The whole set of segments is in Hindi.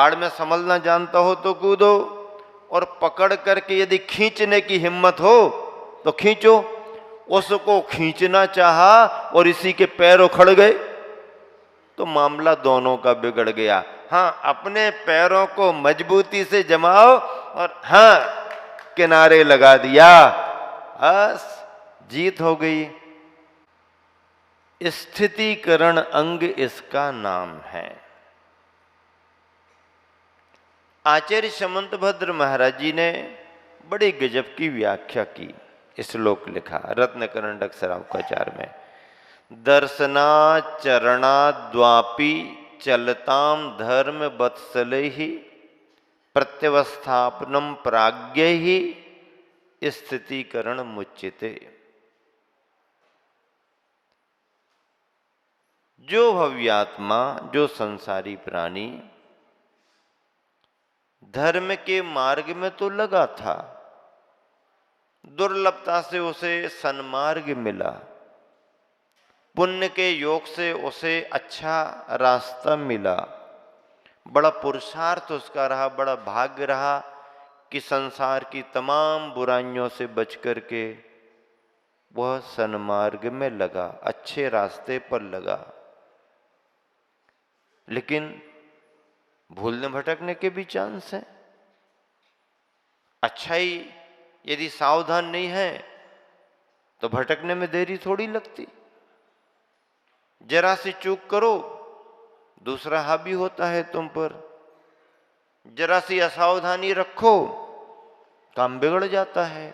बाढ़ में संभलना जानता हो तो कूदो, और पकड़ करके यदि खींचने की हिम्मत हो तो खींचो। उसको खींचना चाहा और इसी के पैर उखड़ गए तो मामला दोनों का बिगड़ गया। हाँ, अपने पैरों को मजबूती से जमाओ और हाँ, किनारे लगा दिया, बस जीत हो गई। स्थितीकरण अंग इसका नाम है। आचार्य समंतभद्र महाराज जी ने बड़ी गजब की व्याख्या की, श्लोक लिखा रत्नकरंडक सरावकाचार में। दर्शना चरणाद्वापि चलताम धर्म वत्सलैहि प्रत्यवस्थापनम प्राज्ञैहि स्थितीकरण मुच्यते। जो भव्यात्मा, जो संसारी प्राणी धर्म के मार्ग में तो लगा था, दुर्लभता से उसे सन्मार्ग मिला, पुण्य के योग से उसे अच्छा रास्ता मिला, बड़ा पुरुषार्थ उसका रहा, बड़ा भाग्य रहा कि संसार की तमाम बुराइयों से बच करके वह सन्मार्ग में लगा, अच्छे रास्ते पर लगा। लेकिन भूलने भटकने के भी चांस हैं। अच्छाई यदि सावधान नहीं है तो भटकने में देरी थोड़ी लगती। जरा सी चूक करो, दूसरा हावी होता है तुम पर। जरा सी असावधानी रखो, काम बिगड़ जाता है।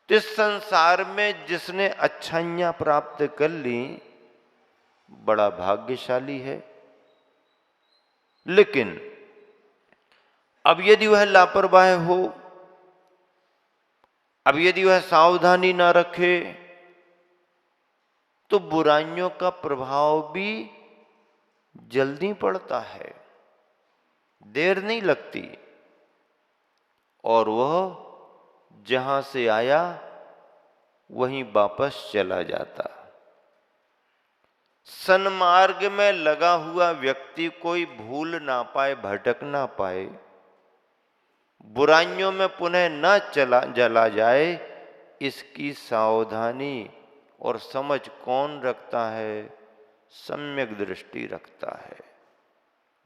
तो इस संसार में जिसने अच्छाइयां प्राप्त कर ली बड़ा भाग्यशाली है। लेकिन अब यदि वह लापरवाह हो, अब यदि वह सावधानी ना रखे तो बुराइयों का प्रभाव भी जल्दी पड़ता है, देर नहीं लगती, और वह जहां से आया वहीं वापस चला जाता। सन्मार्ग में लगा हुआ व्यक्ति कोई भूल ना पाए, भटक ना पाए, बुराइयों में पुनः न जला जाए, इसकी सावधानी और समझ कौन रखता है? सम्यक दृष्टि रखता है।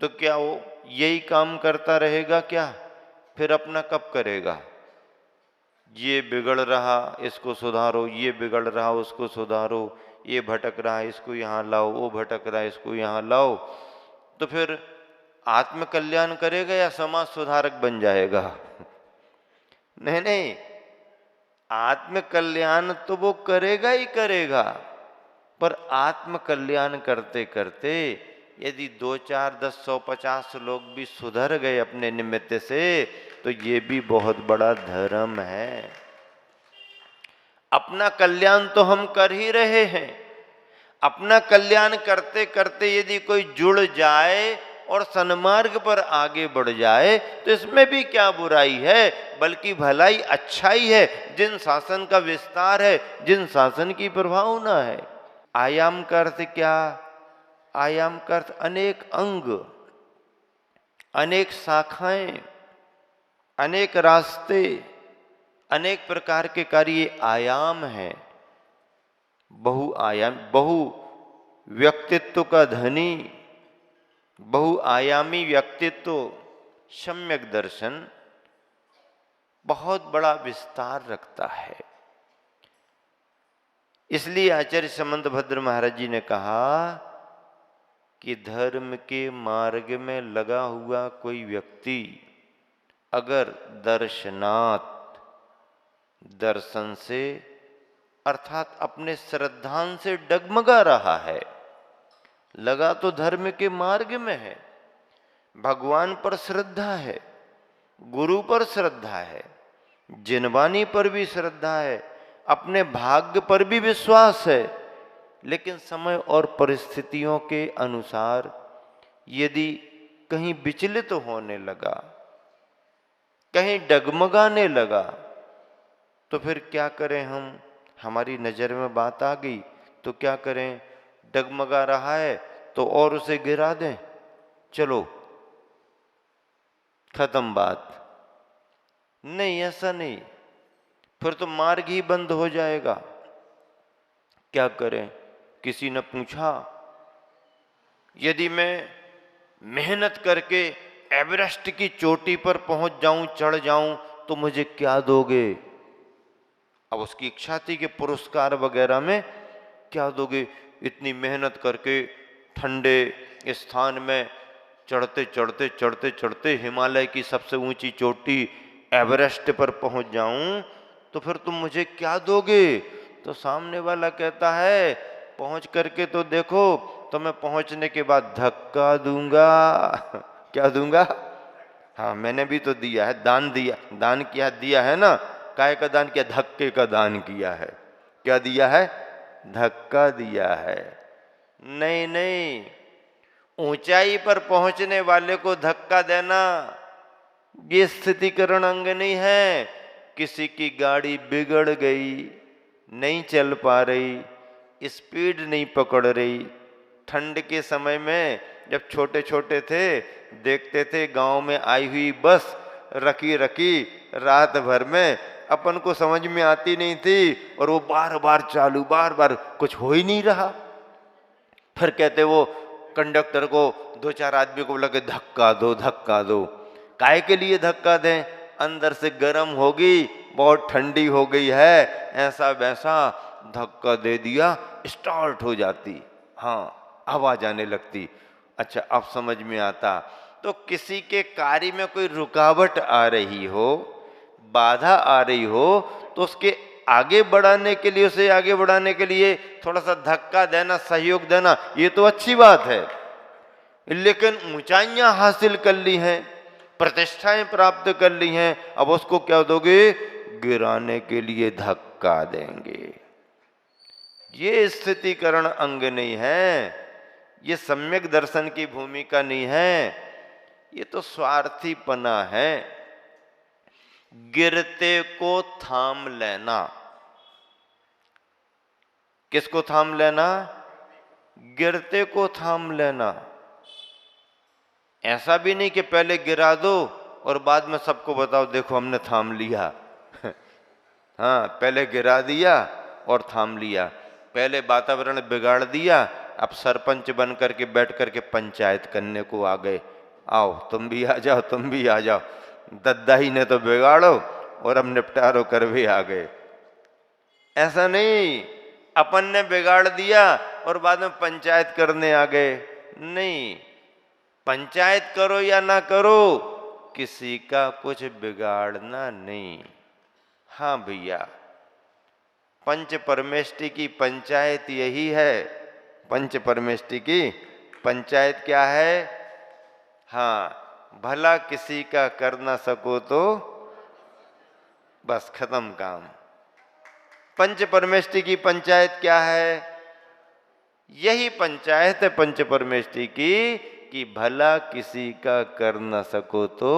तो क्या वो यही काम करता रहेगा क्या? फिर अपना कब करेगा? ये बिगड़ रहा इसको सुधारो, ये बिगड़ रहा उसको सुधारो, ये भटक रहा है इसको यहाँ लाओ, वो भटक रहा है इसको यहाँ लाओ। तो फिर आत्म कल्याण करेगा या समाज सुधारक बन जाएगा? नहीं नहीं, आत्म कल्याण तो वो करेगा ही करेगा, पर आत्म कल्याण करते करते यदि 2, 4, 10, 100, 50 लोग भी सुधर गए अपने निमित्त से तो ये भी बहुत बड़ा धर्म है। अपना कल्याण तो हम कर ही रहे हैं। अपना कल्याण करते करते यदि कोई जुड़ जाए और सन्मार्ग पर आगे बढ़ जाए तो इसमें भी क्या बुराई है? बल्कि भलाई, अच्छाई है। जिन शासन का विस्तार है, जिन शासन की प्रभावना है। आयाम का अर्थ क्या? आयाम का अर्थ अनेक अंग, अनेक शाखाएं, अनेक रास्ते, अनेक प्रकार के कार्य आयाम है। बहुआयाम, बहु व्यक्तित्व का धनी, बहुआयामी व्यक्तित्व, सम्यक दर्शन बहुत बड़ा विस्तार रखता है। इसलिए आचार्य समंतभद्र महाराज जी ने कहा कि धर्म के मार्ग में लगा हुआ कोई व्यक्ति अगर दर्शनात्, दर्शन से अर्थात अपने श्रद्धान से डगमगा रहा है, लगा तो धर्म के मार्ग में है, भगवान पर श्रद्धा है, गुरु पर श्रद्धा है, जिनवानी पर भी श्रद्धा है, अपने भाग्य पर भी विश्वास है, लेकिन समय और परिस्थितियों के अनुसार यदि कहीं विचलित होने लगा, कहीं डगमगाने लगा, तो फिर क्या करें हम? हमारी नज़र में बात आ गई तो क्या करें? डगमगा रहा है तो और उसे गिरा दें? चलो खत्म बात। नहीं, ऐसा नहीं, फिर तो मार्ग ही बंद हो जाएगा। क्या करें? किसी ने पूछा, यदि मैं मेहनत करके एवरेस्ट की चोटी पर पहुंच जाऊं, चढ़ जाऊं, तो मुझे क्या दोगे? अब उसकी इच्छा थी कि पुरस्कार वगैरह में क्या दोगे? इतनी मेहनत करके ठंडे स्थान में चढ़ते चढ़ते चढ़ते चढ़ते हिमालय की सबसे ऊंची चोटी एवरेस्ट पर पहुंच जाऊं, तो फिर तुम मुझे क्या दोगे? तो सामने वाला कहता है, पहुंच करके तो देखो, तो मैं पहुंचने के बाद धक्का दूंगा। क्या दूंगा? हाँ, मैंने भी तो दिया है, दान दिया, दान किया, दिया है ना। काय का दान किया? धक्के का दान किया है। क्या दिया है? धक्का दिया है। नहीं नहीं, ऊंचाई पर पहुंचने वाले को धक्का देना ये स्थितिकरण अंग नहीं है। किसी की गाड़ी बिगड़ गई, नहीं चल पा रही, स्पीड नहीं पकड़ रही। ठंड के समय में जब छोटे छोटे थे, देखते थे गांव में आई हुई बस रखी रखी रात भर में, अपन को समझ में आती नहीं थी, और वो बार बार चालू, बार बार, कुछ हो ही नहीं रहा। फिर कहते वो कंडक्टर को, दो चार आदमी को बोला कि धक्का दो, धक्का दो। काहे के लिए धक्का दें? अंदर से गर्म होगी, बहुत ठंडी हो गई है, ऐसा वैसा। धक्का दे दिया, स्टार्ट हो जाती, हाँ, आवाज आने लगती। अच्छा, अब समझ में आता। तो किसी के कार्य में कोई रुकावट आ रही हो, बाधा आ रही हो, तो उसके आगे बढ़ाने के लिए, उसे आगे बढ़ाने के लिए थोड़ा सा धक्का देना, सहयोग देना, ये तो अच्छी बात है। लेकिन ऊंचाइयां हासिल कर ली हैं, प्रतिष्ठाएं प्राप्त कर ली हैं, अब उसको क्या दोगे? गिराने के लिए धक्का देंगे। ये स्थितिकरण अंग नहीं है, ये सम्यक दर्शन की भूमिका नहीं है, ये तो स्वार्थीपना है। गिरते को थाम लेना। किसको थाम लेना? गिरते को थाम लेना। ऐसा भी नहीं कि पहले गिरा दो और बाद में सबको बताओ देखो हमने थाम लिया। हाँ, पहले गिरा दिया और थाम लिया, पहले वातावरण बिगाड़ दिया, अब सरपंच बन करके बैठ करके पंचायत करने को आ गए। आओ तुम भी आ जाओ, तुम भी आ जाओ, दद्दाही ने तो बिगाड़ो और अब निपटारो कर भी आ गए। ऐसा नहीं, अपन ने बिगाड़ दिया और बाद में पंचायत करने आ गए। नहीं, पंचायत करो या ना करो, किसी का कुछ बिगाड़ना नहीं। हाँ भैया, पंच परमेष्टि की पंचायत यही है। पंच परमेष्टि की पंचायत क्या है? हाँ, भला किसी का कर ना सको तो बस खत्म काम। पंच परमेष्टि की पंचायत क्या है? यही पंचायत है पंच परमेष्टि की, कि भला किसी का कर न सको तो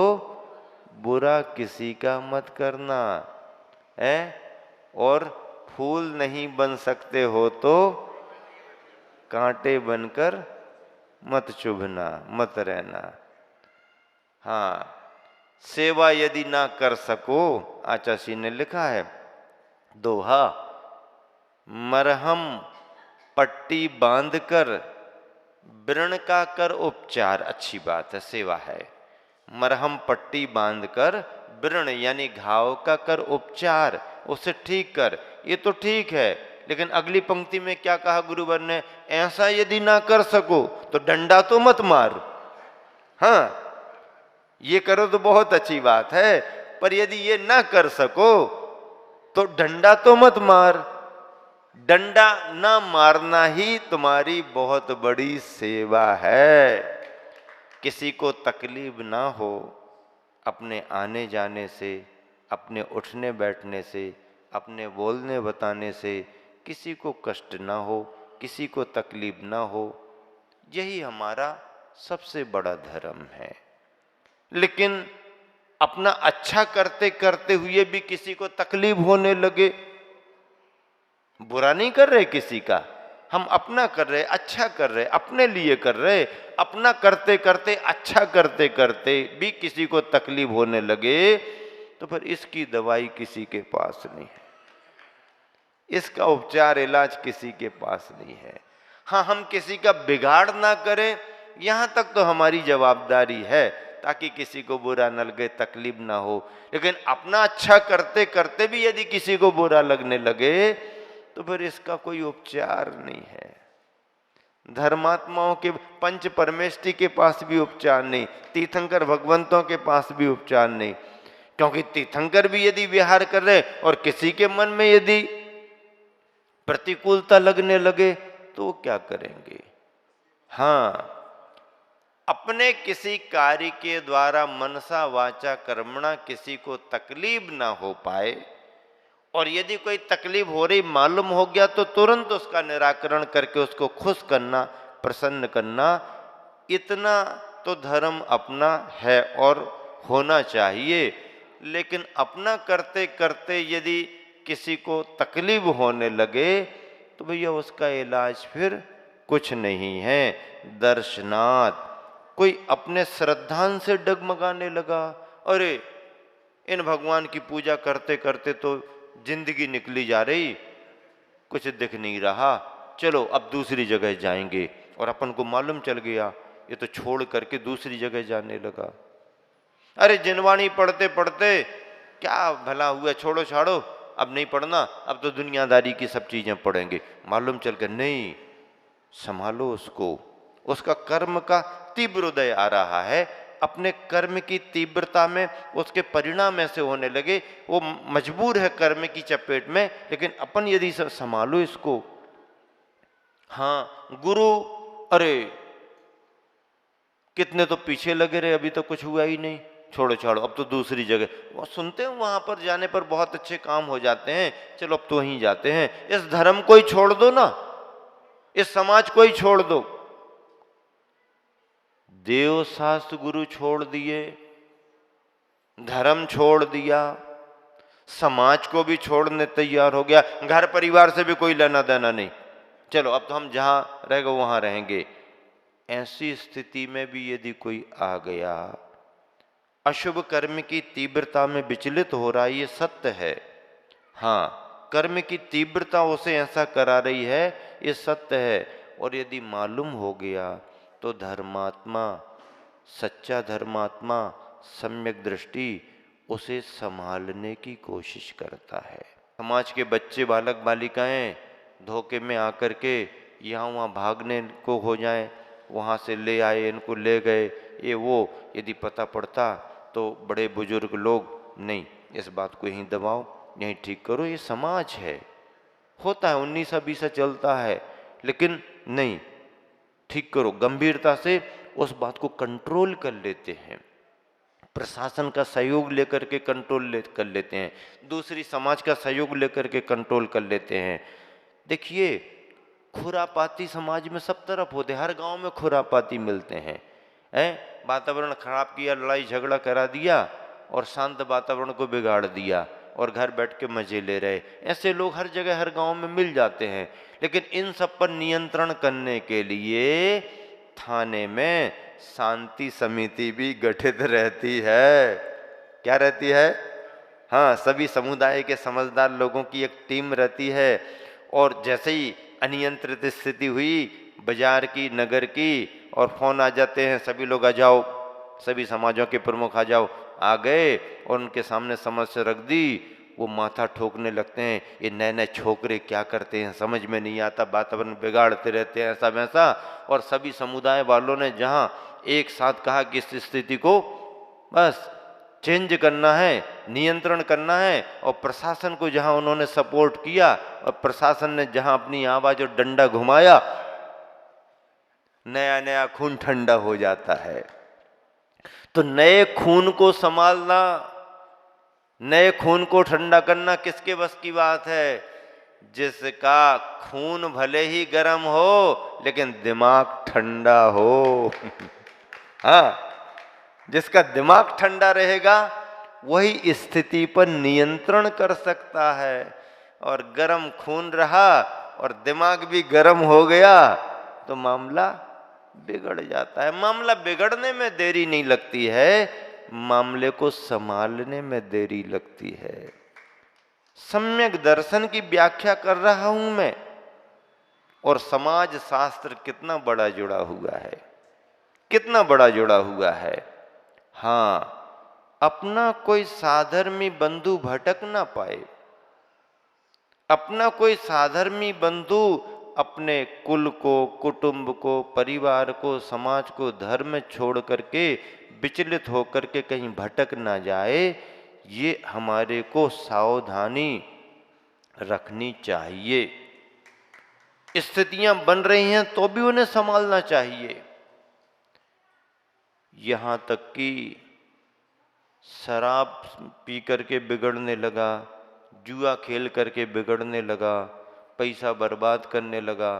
बुरा किसी का मत करना है, और फूल नहीं बन सकते हो तो कांटे बनकर मत चुभना, मत रहना। हाँ, सेवा यदि ना कर सको, आचार्य ने लिखा है दोहा, मरहम पट्टी बांधकर व्रण का कर उपचार। अच्छी बात है, सेवा है। मरहम पट्टी बांधकर व्रण यानी घाव का कर उपचार, उसे ठीक कर, ये तो ठीक है। लेकिन अगली पंक्ति में क्या कहा गुरुवर ने? ऐसा यदि ना कर सको तो डंडा तो मत मार। हाँ, ये करो तो बहुत अच्छी बात है, पर यदि ये ना कर सको तो डंडा तो मत मार। डंडा ना मारना ही तुम्हारी बहुत बड़ी सेवा है। किसी को तकलीफ ना हो अपने आने जाने से, अपने उठने बैठने से, अपने बोलने बताने से, किसी को कष्ट ना हो, किसी को तकलीफ ना हो, यही हमारा सबसे बड़ा धर्म है। लेकिन अपना अच्छा करते करते हुए भी किसी को तकलीफ होने लगे, बुरा नहीं कर रहे किसी का, हम अपना कर रहे, अच्छा कर रहे, अपने लिए कर रहे, अपना करते करते, अच्छा करते करते भी किसी को तकलीफ होने लगे तो फिर इसकी दवाई किसी के पास नहीं है, इसका उपचार इलाज किसी के पास नहीं है। हाँ, हम किसी का बिगाड़ ना करें यहां तक तो हमारी जवाबदारी है, ताकि किसी को बुरा न लगे, तकलीफ ना हो। लेकिन अपना अच्छा करते करते भी यदि किसी को बुरा लगने लगे तो फिर इसका कोई उपचार नहीं है। धर्मात्माओं के, पंच परमेष्टि के पास भी उपचार नहीं, तीर्थंकर भगवंतों के पास भी उपचार नहीं, क्योंकि तीर्थंकर भी यदि विहार कर रहे और किसी के मन में यदि प्रतिकूलता लगने लगे तो वो क्या करेंगे? हाँ, अपने किसी कार्य के द्वारा मनसा वाचा कर्मणा किसी को तकलीफ ना हो पाए, और यदि कोई तकलीफ हो रही मालूम हो गया तो तुरंत उसका निराकरण करके उसको खुश करना, प्रसन्न करना, इतना तो धर्म अपना है और होना चाहिए। लेकिन अपना करते करते यदि किसी को तकलीफ होने लगे तो भैया उसका इलाज फिर कुछ नहीं है। दर्शनाथ, कोई अपने श्रद्धान से डगमगाने लगा, अरे इन भगवान की पूजा करते करते तो जिंदगी निकली जा रही, कुछ दिख नहीं रहा, चलो अब दूसरी जगह जाएंगे, और अपन को मालूम चल गया ये तो छोड़ करके दूसरी जगह जाने लगा। अरे जिनवाणी पढ़ते पढ़ते क्या भला हुआ, छोड़ो छाड़ो, अब नहीं पढ़ना, अब तो दुनियादारी की सब चीजें पढ़ेंगे। मालूम चल गया नहीं, संभालो उसको, उसका कर्म का तीव्र उदय आ रहा है, अपने कर्म की तीव्रता में उसके परिणाम ऐसे होने लगे, वो मजबूर है कर्म की चपेट में, लेकिन अपन यदि संभालो इसको। हाँ, गुरु अरे कितने तो पीछे लगे रहे, अभी तो कुछ हुआ ही नहीं, छोड़ो छाड़ो, अब तो दूसरी जगह। वो सुनते हैं वहां पर जाने पर बहुत अच्छे काम हो जाते हैं, चलो अब तो वहीं जाते हैं। इस धर्म को ही छोड़ दो ना, इस समाज को ही छोड़ दो। देव शास्त्र गुरु छोड़ दिए, धर्म छोड़ दिया, समाज को भी छोड़ने तैयार हो गया, घर परिवार से भी कोई लेना देना नहीं, चलो अब तो हम जहां रहेंगे वहां रहेंगे। ऐसी स्थिति में भी यदि कोई आ गया, अशुभ कर्म की तीव्रता में विचलित हो रहा है, ये सत्य है। हाँ, कर्म की तीव्रता उसे ऐसा करा रही है, ये सत्य है। और यदि मालूम हो गया तो धर्मात्मा, सच्चा धर्मात्मा, सम्यक दृष्टि उसे संभालने की कोशिश करता है। समाज के बच्चे, बालक बालिकाएं धोखे में आकर के यहाँ वहाँ भागने को हो जाएं, वहाँ से ले आए, इनको ले गए, ये वो, यदि पता पड़ता तो बड़े बुजुर्ग लोग, नहीं इस बात को यहीं दबाओ, यहीं ठीक करो, ये समाज है, होता है 19-20 चलता है, लेकिन नहीं, ठीक करो, गंभीरता से उस बात को कंट्रोल कर लेते हैं। प्रशासन का सहयोग लेकर के कंट्रोल कर लेते हैं, दूसरी समाज का सहयोग लेकर के कंट्रोल कर लेते हैं। देखिए, खुरापाती समाज में सब तरफ होते, हर गांव में खुरापाती मिलते हैं। वातावरण खराब किया, लड़ाई झगड़ा करा दिया और शांत वातावरण को बिगाड़ दिया और घर बैठ के मजे ले रहे, ऐसे लोग हर जगह हर गांव में मिल जाते हैं। लेकिन इन सब पर नियंत्रण करने के लिए थाने में शांति समिति भी गठित रहती है। क्या रहती है? हाँ, सभी समुदाय के समझदार लोगों की एक टीम रहती है, और जैसे ही अनियंत्रित स्थिति हुई बाजार की, नगर की, और फोन आ जाते हैं, सभी लोग आ जाओ, सभी समाजों के प्रमुख आ जाओ, आ गए और उनके सामने समस्या रख दी, वो माथा ठोकने लगते हैं, ये नए नए छोकरे क्या करते हैं समझ में नहीं आता, वातावरण बिगाड़ते रहते हैं, ऐसा वैसा। और सभी समुदाय वालों ने जहाँ एक साथ कहा कि इस स्थिति को बस चेंज करना है, नियंत्रण करना है, और प्रशासन को जहाँ उन्होंने सपोर्ट किया और प्रशासन ने जहाँ अपनी आवाज और डंडा घुमाया, नया नया खून ठंडा हो जाता है। तो नए खून को संभालना, नए खून को ठंडा करना किसके बस की बात है? जिसका खून भले ही गर्म हो लेकिन दिमाग ठंडा हो। हाँ, जिसका दिमाग ठंडा रहेगा वही स्थिति पर नियंत्रण कर सकता है। और गर्म खून रहा और दिमाग भी गर्म हो गया तो मामला बिगड़ जाता है। मामला बिगड़ने में देरी नहीं लगती है, मामले को संभालने में देरी लगती है। सम्यक दर्शन की व्याख्या कर रहा हूं मैं, और समाज शास्त्र कितना बड़ा जुड़ा हुआ है, कितना बड़ा जुड़ा हुआ है। हां, अपना कोई साधर्मी बंधु भटक ना पाए, अपना कोई साधर्मी बंधु अपने कुल को, कुटुंब को, परिवार को, समाज को, धर्म छोड़ करके विचलित होकर के कहीं भटक ना जाए, ये हमारे को सावधानी रखनी चाहिए। स्थितियां बन रही हैं तो भी उन्हें संभालना चाहिए। यहां तक कि शराब पी करके बिगड़ने लगा, जुआ खेल करके बिगड़ने लगा, पैसा बर्बाद करने लगा,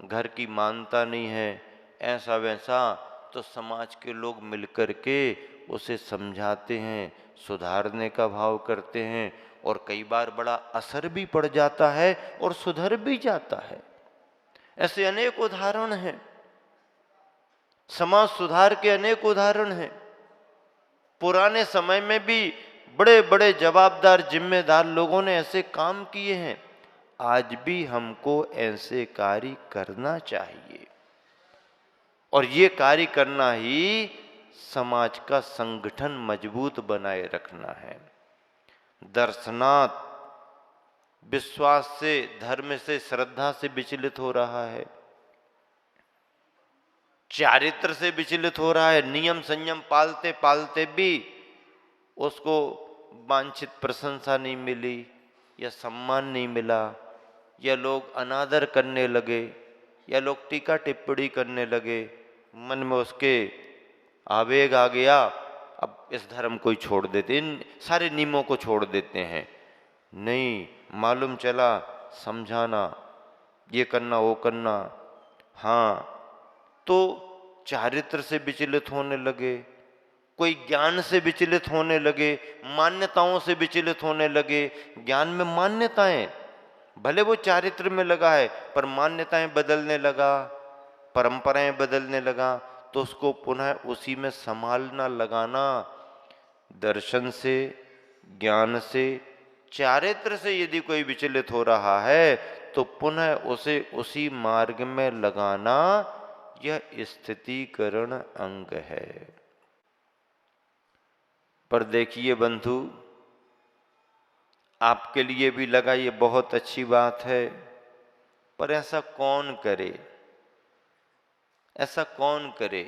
घर की मानता नहीं है, ऐसा वैसा, तो समाज के लोग मिलकर के उसे समझाते हैं, सुधारने का भाव करते हैं, और कई बार बड़ा असर भी पड़ जाता है और सुधर भी जाता है। ऐसे अनेक उदाहरण हैं, समाज सुधार के अनेक उदाहरण हैं। पुराने समय में भी बड़े बड़े जवाबदार जिम्मेदार लोगों ने ऐसे काम किए हैं। आज भी हमको ऐसे कार्य करना चाहिए, और ये कार्य करना ही समाज का संगठन मजबूत बनाए रखना है। दर्शनात् विश्वास से, धर्म से, श्रद्धा से विचलित हो रहा है, चारित्र से विचलित हो रहा है। नियम संयम पालते पालते भी उसको वांछित प्रशंसा नहीं मिली, या सम्मान नहीं मिला, या लोग अनादर करने लगे, या लोग टीका टिप्पणी करने लगे, मन में उसके आवेग आ गया, अब इस धर्म को ही छोड़ देते, इन सारे नियमों को छोड़ देते हैं। नहीं, मालूम चला, समझाना, ये करना, वो करना। हाँ, तो चारित्र से विचलित होने लगे, कोई ज्ञान से विचलित होने लगे, मान्यताओं से विचलित होने लगे। ज्ञान में मान्यताएं, भले वो चारित्र में लगा है पर मान्यताएं बदलने लगा, परंपराएं बदलने लगा, तो उसको पुनः उसी में संभालना लगाना। दर्शन से, ज्ञान से, चारित्र से यदि कोई विचलित हो रहा है तो पुनः उसे उसी मार्ग में लगाना, यह स्थितीकरण अंग है। पर देखिए बंधु, आपके लिए भी लगा ये बहुत अच्छी बात है, पर ऐसा कौन करे, ऐसा कौन करे।